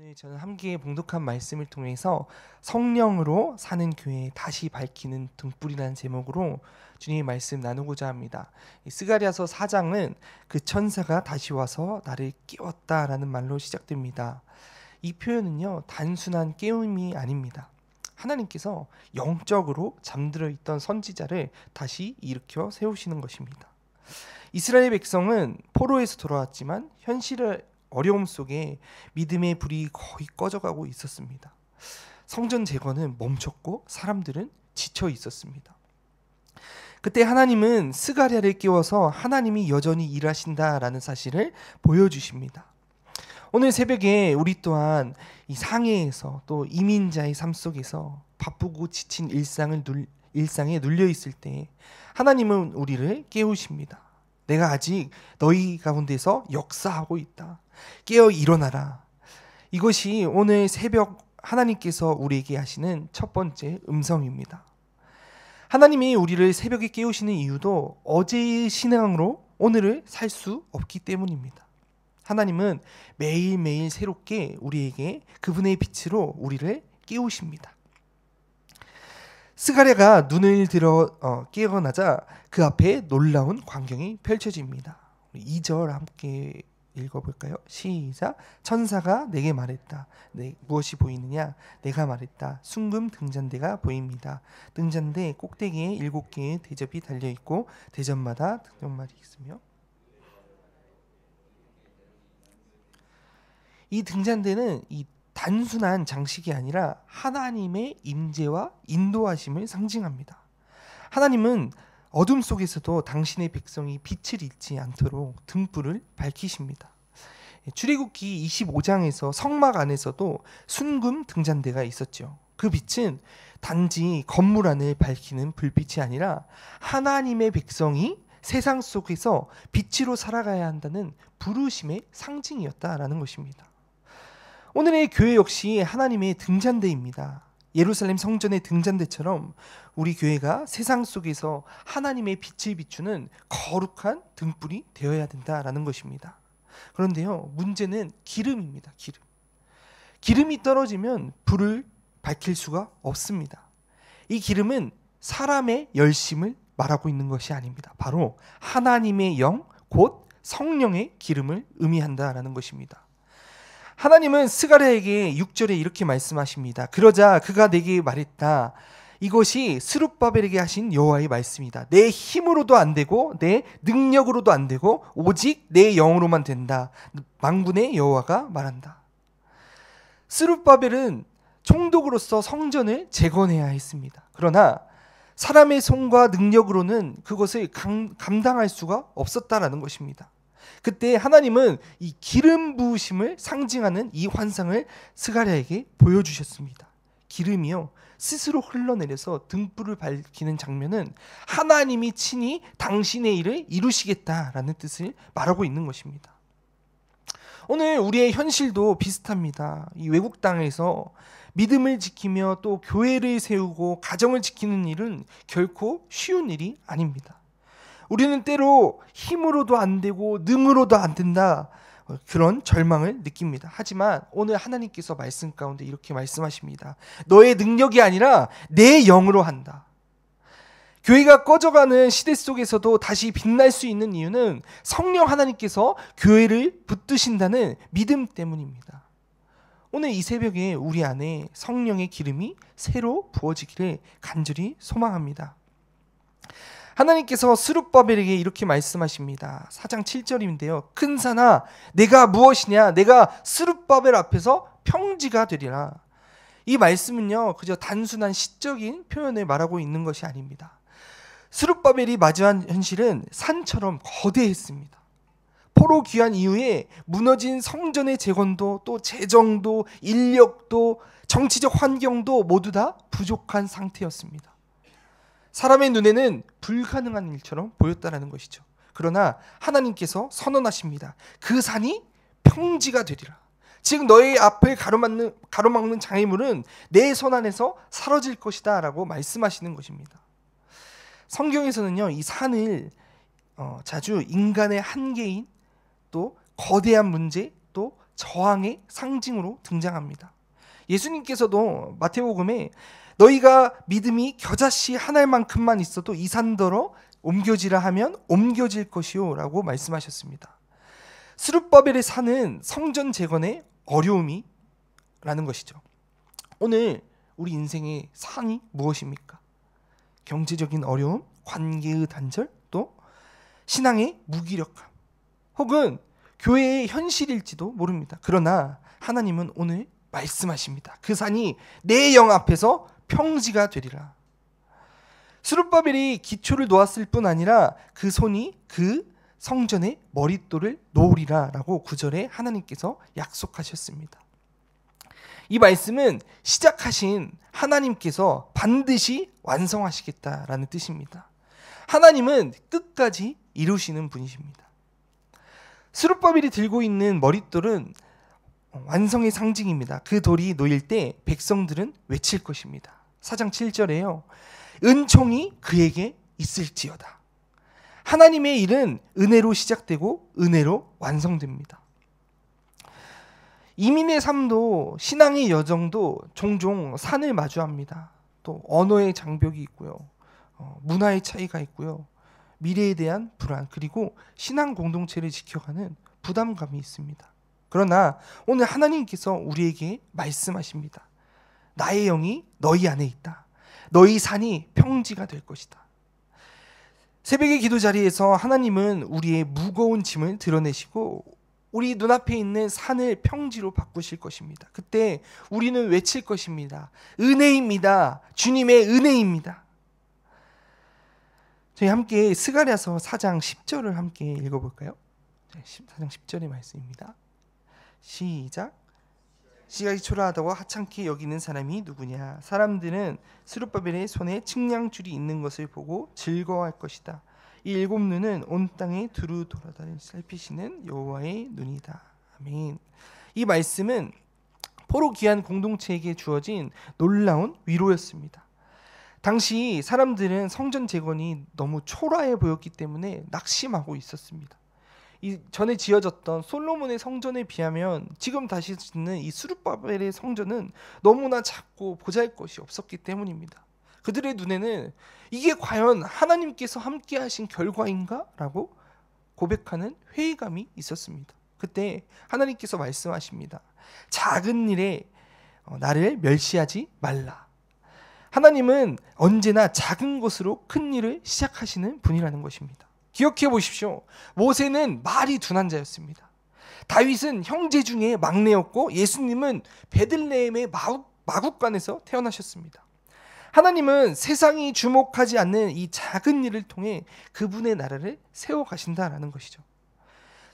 오늘 저는 함께 봉독한 말씀을 통해서 성령으로 사는 교회 다시 밝히는 등불이라는 제목으로 주님의 말씀 나누고자 합니다. 이 스가랴서 4장은 그 천사가 다시 와서 나를 깨웠다라는 말로 시작됩니다. 이 표현은요, 단순한 깨움이 아닙니다. 하나님께서 영적으로 잠들어 있던 선지자를 다시 일으켜 세우시는 것입니다. 이스라엘 백성은 포로에서 돌아왔지만 현실의 어려움 속에 믿음의 불이 거의 꺼져가고 있었습니다. 성전 재건은 멈췄고 사람들은 지쳐 있었습니다. 그때 하나님은 스가랴를 깨워서 하나님이 여전히 일하신다라는 사실을 보여주십니다. 오늘 새벽에 우리 또한 이 상해에서 또 이민자의 삶 속에서 바쁘고 지친 일상에 눌려 있을 때 하나님은 우리를 깨우십니다. 내가 아직 너희 가운데서 역사하고 있다. 깨어 일어나라. 이것이 오늘 새벽 하나님께서 우리에게 하시는 첫 번째 음성입니다. 하나님이 우리를 새벽에 깨우시는 이유도 어제의 신앙으로 오늘을 살 수 없기 때문입니다. 하나님은 매일매일 새롭게 우리에게 그분의 빛으로 우리를 깨우십니다. 스가랴가 눈을 들어 깨어나자 그 앞에 놀라운 광경이 펼쳐집니다. 2절 함께 읽어볼까요? 시작. 천사가 내게 말했다. 무엇이 보이느냐? 내가 말했다. 순금 등잔대가 보입니다. 등잔대 꼭대기에 7개의 대접이 달려있고 대접마다 등잔말이 있으며 이 등잔대는 이 단순한 장식이 아니라 하나님의 임재와 인도하심을 상징합니다. 하나님은 어둠 속에서도 당신의 백성이 빛을 잃지 않도록 등불을 밝히십니다. 출애굽기 25장에서 성막 안에서도 순금 등잔대가 있었죠. 그 빛은 단지 건물 안을 밝히는 불빛이 아니라 하나님의 백성이 세상 속에서 빛으로 살아가야 한다는 부르심의 상징이었다라는 것입니다. 오늘의 교회 역시 하나님의 등잔대입니다. 예루살렘 성전의 등잔대처럼 우리 교회가 세상 속에서 하나님의 빛을 비추는 거룩한 등불이 되어야 된다라는 것입니다. 그런데요, 문제는 기름입니다. 기름이 떨어지면 불을 밝힐 수가 없습니다. 이 기름은 사람의 열심을 말하고 있는 것이 아닙니다. 바로 하나님의 영, 곧 성령의 기름을 의미한다라는 것입니다. 하나님은 스가랴에게 6절에 이렇게 말씀하십니다. 그러자 그가 내게 말했다. 이것이 스룹바벨에게 하신 여호와의 말씀이다. 내 힘으로도 안 되고 내 능력으로도 안 되고 오직 내 영으로만 된다. 만군의 여호와가 말한다. 스룹바벨은 총독으로서 성전을 재건해야 했습니다. 그러나 사람의 손과 능력으로는 그것을 감당할 수가 없었다라는 것입니다. 그때 하나님은 이 기름 부으심을 상징하는 이 환상을 스가랴에게 보여주셨습니다. 기름이요, 스스로 흘러내려서 등불을 밝히는 장면은 하나님이 친히 당신의 일을 이루시겠다라는 뜻을 말하고 있는 것입니다. 오늘 우리의 현실도 비슷합니다. 이 외국 땅에서 믿음을 지키며 또 교회를 세우고 가정을 지키는 일은 결코 쉬운 일이 아닙니다. 우리는 때로 힘으로도 안 되고 능으로도 안 된다, 그런 절망을 느낍니다. 하지만 오늘 하나님께서 말씀 가운데 이렇게 말씀하십니다. 너의 능력이 아니라 내 영으로 한다. 교회가 꺼져가는 시대 속에서도 다시 빛날 수 있는 이유는 성령 하나님께서 교회를 붙드신다는 믿음 때문입니다. 오늘 이 새벽에 우리 안에 성령의 기름이 새로 부어지기를 간절히 소망합니다. 하나님께서 스룹바벨에게 이렇게 말씀하십니다. 4장 7절인데요. 큰 산아, 내가 무엇이냐? 내가 스룹바벨 앞에서 평지가 되리라. 이 말씀은요, 그저 단순한 시적인 표현을 말하고 있는 것이 아닙니다. 스룹바벨이 맞이한 현실은 산처럼 거대했습니다. 포로 귀환 이후에 무너진 성전의 재건도 또 재정도 인력도 정치적 환경도 모두 다 부족한 상태였습니다. 사람의 눈에는 불가능한 일처럼 보였다라는 것이죠. 그러나 하나님께서 선언하십니다. 그 산이 평지가 되리라. 즉 너의 앞을 가로막는 장애물은 내 손 안에서 사라질 것이다 라고 말씀하시는 것입니다. 성경에서는요, 이 산을 자주 인간의 한계인 또 거대한 문제 또 저항의 상징으로 등장합니다. 예수님께서도 마태복음에 너희가 믿음이 겨자씨 한 알만큼만 있어도 이 산더러 옮겨지라 하면 옮겨질 것이요 라고 말씀하셨습니다. 스룹바벨의 산은 성전 재건의 어려움이 라는 것이죠. 오늘 우리 인생의 산이 무엇입니까? 경제적인 어려움, 관계의 단절, 또 신앙의 무기력함, 혹은 교회의 현실일지도 모릅니다. 그러나 하나님은 오늘 말씀하십니다. 그 산이 내 영 앞에서 평지가 되리라. 스룹바벨이 기초를 놓았을 뿐 아니라 그 손이 그 성전의 머릿돌을 놓으리라 라고 9절에 하나님께서 약속하셨습니다. 이 말씀은 시작하신 하나님께서 반드시 완성하시겠다라는 뜻입니다. 하나님은 끝까지 이루시는 분이십니다. 스룹바벨이 들고 있는 머릿돌은 완성의 상징입니다. 그 돌이 놓일 때 백성들은 외칠 것입니다. 4장 7절에요. 은총이 그에게 있을지어다. 하나님의 일은 은혜로 시작되고 은혜로 완성됩니다. 이민의 삶도 신앙의 여정도 종종 산을 마주합니다. 또 언어의 장벽이 있고요. 문화의 차이가 있고요. 미래에 대한 불안, 그리고 신앙 공동체를 지켜가는 부담감이 있습니다. 그러나 오늘 하나님께서 우리에게 말씀하십니다. 나의 영이 너희 안에 있다. 너희 산이 평지가 될 것이다. 새벽의 기도 자리에서 하나님은 우리의 무거운 짐을 드러내시고 우리 눈앞에 있는 산을 평지로 바꾸실 것입니다. 그때 우리는 외칠 것입니다. 은혜입니다. 주님의 은혜입니다. 저희 함께 스가랴서 4장 10절을 함께 읽어볼까요? 4장 10절의 말씀입니다. 시작. 시각이 초라하다고 하찮게 여기는 사람이 누구냐? 사람들은 스룹바벨의 손에 측량줄이 있는 것을 보고 즐거워할 것이다. 이 일곱 눈은 온 땅에 두루 돌아다니 살피시는 여호와의 눈이다. 아멘. 이 말씀은 포로 귀한 공동체에게 주어진 놀라운 위로였습니다. 당시 사람들은 성전 재건이 너무 초라해 보였기 때문에 낙심하고 있었습니다. 이 전에 지어졌던 솔로몬의 성전에 비하면 지금 다시 짓는 이 스룹바벨의 성전은 너무나 작고 보잘것이 없었기 때문입니다. 그들의 눈에는 이게 과연 하나님께서 함께 하신 결과인가? 라고 고백하는 회의감이 있었습니다. 그때 하나님께서 말씀하십니다. 작은 일에 나를 멸시하지 말라. 하나님은 언제나 작은 것으로 큰 일을 시작하시는 분이라는 것입니다. 기억해 보십시오. 모세는 말이 둔한 자였습니다. 다윗은 형제 중에 막내였고 예수님은 베들레헴의 마국간에서 태어나셨습니다. 하나님은 세상이 주목하지 않는 이 작은 일을 통해 그분의 나라를 세워가신다라는 것이죠.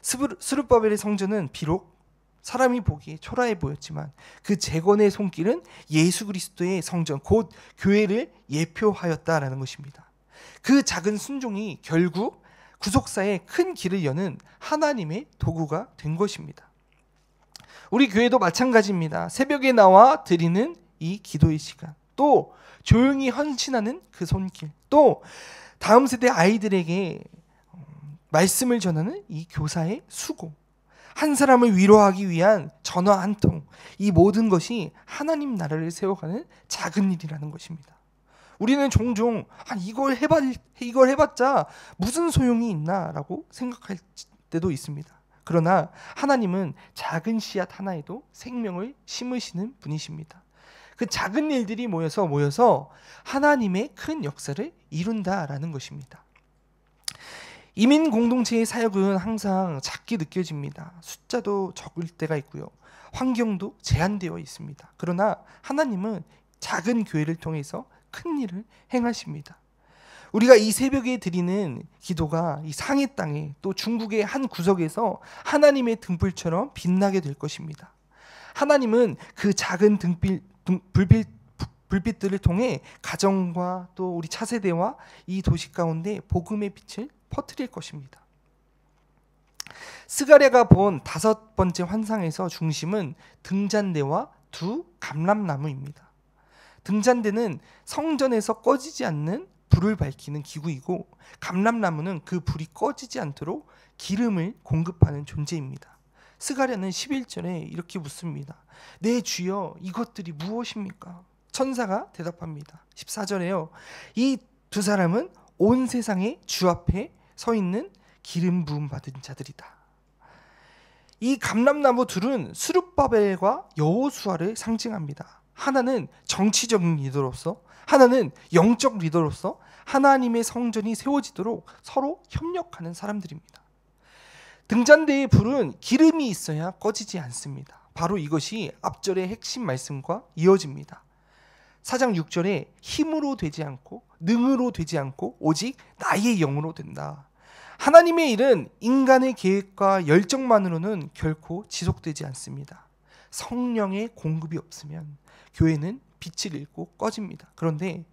스룹바벨의 성전은 비록 사람이 보기에 초라해 보였지만 그 재건의 손길은 예수 그리스도의 성전 곧 교회를 예표하였다라는 것입니다. 그 작은 순종이 결국 구속사의 큰 길을 여는 하나님의 도구가 된 것입니다. 우리 교회도 마찬가지입니다. 새벽에 나와 드리는 이 기도의 시간, 또 조용히 헌신하는 그 손길, 또 다음 세대 아이들에게 말씀을 전하는 이 교사의 수고, 한 사람을 위로하기 위한 전화 한 통, 이 모든 것이 하나님 나라를 세워가는 작은 일이라는 것입니다. 우리는 종종 이걸 해봤자 무슨 소용이 있나 라고 생각할 때도 있습니다. 그러나 하나님은 작은 씨앗 하나에도 생명을 심으시는 분이십니다. 그 작은 일들이 모여서 하나님의 큰 역사를 이룬다라는 것입니다. 이민 공동체의 사역은 항상 작게 느껴집니다. 숫자도 적을 때가 있고요. 환경도 제한되어 있습니다. 그러나 하나님은 작은 교회를 통해서 큰 일을 행하십니다. 우리가 이 새벽에 드리는 기도가 이 상해 땅에 또 중국의 한 구석에서 하나님의 등불처럼 빛나게 될 것입니다. 하나님은 그 작은 불빛들을 통해 가정과 또 우리 차세대와 이 도시 가운데 복음의 빛을 퍼뜨릴 것입니다. 스가랴가 본 5번째 환상에서 중심은 등잔대와 두 감람나무입니다. 등잔대는 성전에서 꺼지지 않는 불을 밝히는 기구이고 감람나무는 그 불이 꺼지지 않도록 기름을 공급하는 존재입니다. 스가랴는 11절에 이렇게 묻습니다. 내 주여 이것들이 무엇입니까? 천사가 대답합니다. 14절에요. 이 두 사람은 온 세상의 주 앞에 서 있는 기름 부음 받은 자들이다. 이 감람나무 둘은 스룹바벨과 여호수아를 상징합니다. 하나는 정치적인 리더로서, 하나는 영적 리더로서 하나님의 성전이 세워지도록 서로 협력하는 사람들입니다. 등잔대의 불은 기름이 있어야 꺼지지 않습니다. 바로 이것이 앞절의 핵심 말씀과 이어집니다. 4장 6절에 힘으로 되지 않고 능으로 되지 않고 오직 나의 영으로 된다. 하나님의 일은 인간의 계획과 열정만으로는 결코 지속되지 않습니다. 성령의 공급이 없으면 교회는 빛을 잃고 꺼집니다. 그런데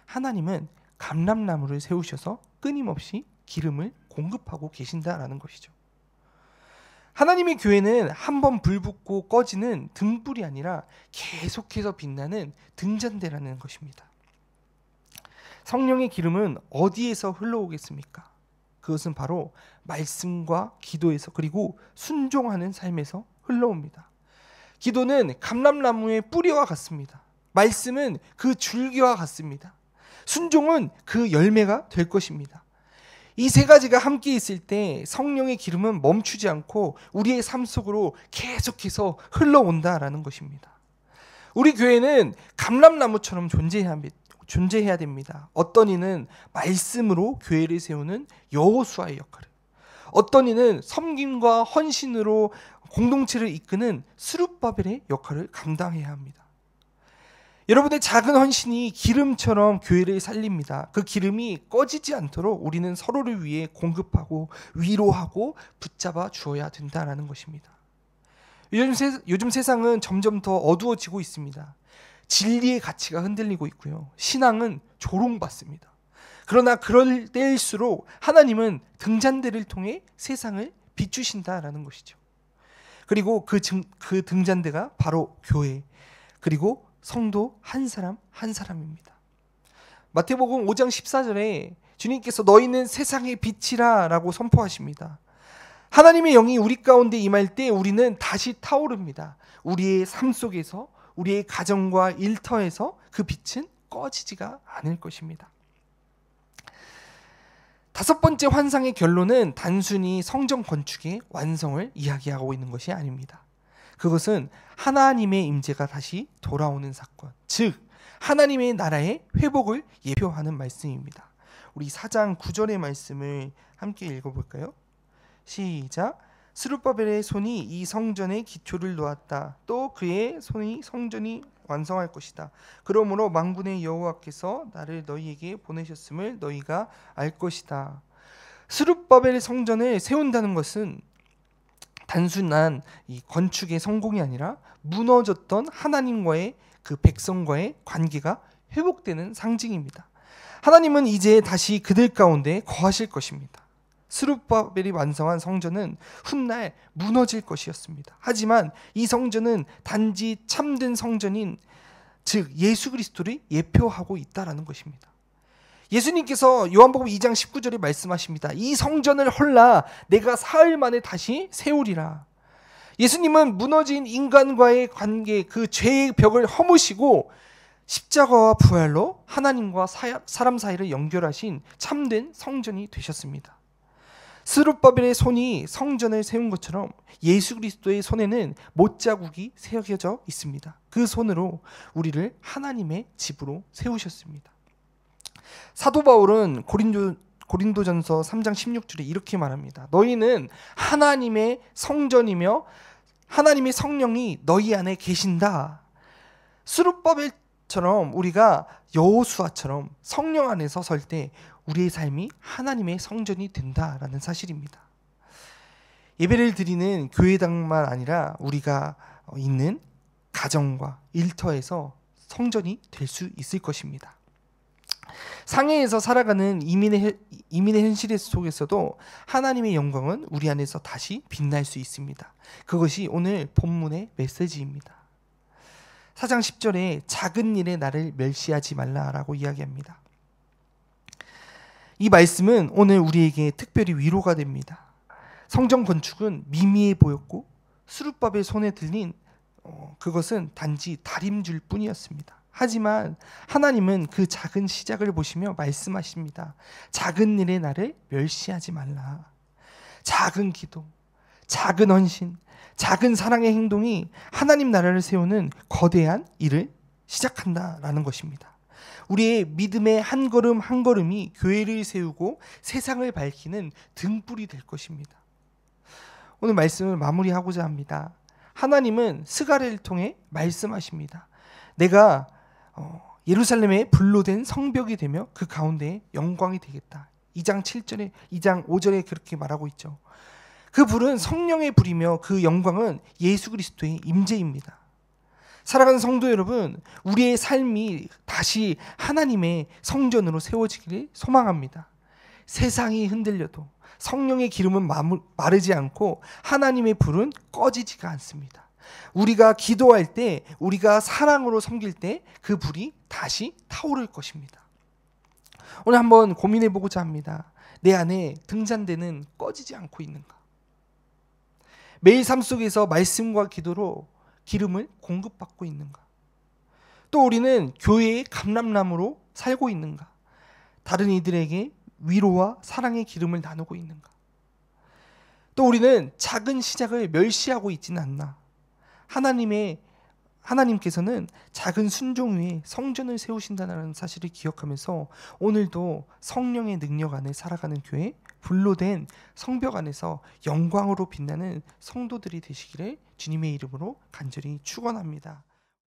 하나님은 감람나무를 세우셔서 끊임없이 기름을 공급하고 계신다라는 것이죠. 하나님의 교회는 한번 불 붙고 꺼지는 등불이 아니라 계속해서 빛나는 등잔대라는 것입니다. 성령의 기름은 어디에서 흘러오겠습니까? 그것은 바로 말씀과 기도에서, 그리고 순종하는 삶에서 흘러옵니다. 기도는 감람나무의 뿌리와 같습니다. 말씀은 그 줄기와 같습니다. 순종은 그 열매가 될 것입니다. 이 세 가지가 함께 있을 때 성령의 기름은 멈추지 않고 우리의 삶 속으로 계속해서 흘러온다라는 것입니다. 우리 교회는 감람나무처럼 존재해야 됩니다. 어떤 이는 말씀으로 교회를 세우는 여호수아의 역할을, 어떤 이는 섬김과 헌신으로 공동체를 이끄는 스룹바벨의 역할을 감당해야 합니다. 여러분의 작은 헌신이 기름처럼 교회를 살립니다. 그 기름이 꺼지지 않도록 우리는 서로를 위해 공급하고 위로하고 붙잡아 주어야 된다는 것입니다. 요즘 세상은 점점 더 어두워지고 있습니다. 진리의 가치가 흔들리고 있고요. 신앙은 조롱받습니다. 그러나 그럴 때일수록 하나님은 등잔대를 통해 세상을 비추신다라는 것이죠. 그리고 그 등잔대가 바로 교회, 그리고 성도 한 사람 한 사람입니다. 마태복음 5장 14절에 주님께서 너희는 세상의 빛이라 라고 선포하십니다. 하나님의 영이 우리 가운데 임할 때 우리는 다시 타오릅니다. 우리의 삶 속에서, 우리의 가정과 일터에서 그 빛은 꺼지지가 않을 것입니다. 다섯 번째 환상의 결론은 단순히 성전 건축의 완성을 이야기하고 있는 것이 아닙니다. 그것은 하나님의 임재가 다시 돌아오는 사건, 즉 하나님의 나라의 회복을 예표하는 말씀입니다. 우리 4장 9절의 말씀을 함께 읽어볼까요? 시작. 스룹바벨의 손이 이 성전의 기초를 놓았다. 또 그의 손이 성전이 완성할 것이다. 그러므로 만군의 여호와께서 나를 너희에게 보내셨음을 너희가 알 것이다. 스룹바벨의 성전을 세운다는 것은 단순한 이 건축의 성공이 아니라 무너졌던 하나님과의 그 백성과의 관계가 회복되는 상징입니다. 하나님은 이제 다시 그들 가운데 거하실 것입니다. 스룹바벨이 완성한 성전은 훗날 무너질 것이었습니다. 하지만 이 성전은 단지 참된 성전인, 즉 예수 그리스도를 예표하고 있다라는 것입니다. 예수님께서 요한복음 2장 19절에 말씀하십니다. 이 성전을 헐라 내가 사흘 만에 다시 세우리라. 예수님은 무너진 인간과의 관계, 그 죄의 벽을 허무시고 십자가와 부활로 하나님과 사람 사이를 연결하신 참된 성전이 되셨습니다. 스룹바벨의 손이 성전을 세운 것처럼 예수 그리스도의 손에는 못자국이 새겨져 있습니다. 그 손으로 우리를 하나님의 집으로 세우셨습니다. 사도 바울은 고린도전서 3장 16절에 이렇게 말합니다. 너희는 하나님의 성전이며 하나님의 성령이 너희 안에 계신다. 스룹바벨처럼 우리가 여호수아처럼 성령 안에서 설 때 우리의 삶이 하나님의 성전이 된다라는 사실입니다. 예배를 드리는 교회당만 아니라 우리가 있는 가정과 일터에서 성전이 될 수 있을 것입니다. 상해에서 살아가는 이민의 현실 속에서도 하나님의 영광은 우리 안에서 다시 빛날 수 있습니다. 그것이 오늘 본문의 메시지입니다. 4장 10절에 작은 일에 나를 멸시하지 말라라고 이야기합니다. 이 말씀은 오늘 우리에게 특별히 위로가 됩니다. 성전 건축은 미미해 보였고 수룻밥의 손에 들린 그것은 단지 다림줄 뿐이었습니다. 하지만 하나님은 그 작은 시작을 보시며 말씀하십니다. 작은 일에 나를 멸시하지 말라. 작은 기도, 작은 헌신, 작은 사랑의 행동이 하나님 나라를 세우는 거대한 일을 시작한다라는 것입니다. 우리의 믿음의 한 걸음 한 걸음이 교회를 세우고 세상을 밝히는 등불이 될 것입니다. 오늘 말씀을 마무리하고자 합니다. 하나님은 스가랴를 통해 말씀하십니다. 내가 예루살렘의 불로 된 성벽이 되며 그 가운데에 영광이 되겠다. 2장 7절에 2장 5절에 그렇게 말하고 있죠. 그 불은 성령의 불이며 그 영광은 예수 그리스도의 임재입니다. 사랑하는 성도 여러분, 우리의 삶이 다시 하나님의 성전으로 세워지기를 소망합니다. 세상이 흔들려도 성령의 기름은 마르지 않고 하나님의 불은 꺼지지가 않습니다. 우리가 기도할 때, 우리가 사랑으로 섬길 때 그 불이 다시 타오를 것입니다. 오늘 한번 고민해 보고자 합니다. 내 안에 등잔대는 꺼지지 않고 있는가? 매일 삶 속에서 말씀과 기도로 기름을 공급받고 있는가? 또 우리는 교회의 감람나무로 살고 있는가? 다른 이들에게 위로와 사랑의 기름을 나누고 있는가? 또 우리는 작은 시작을 멸시하고 있지는 않나? 하나님께서는 작은 순종 위에 성전을 세우신다는 사실을 기억하면서 오늘도 성령의 능력 안에 살아가는 교회, 불로 된 성벽 안에서 영광으로 빛나는 성도들이 되시기를 주님의 이름으로 간절히 축원합니다.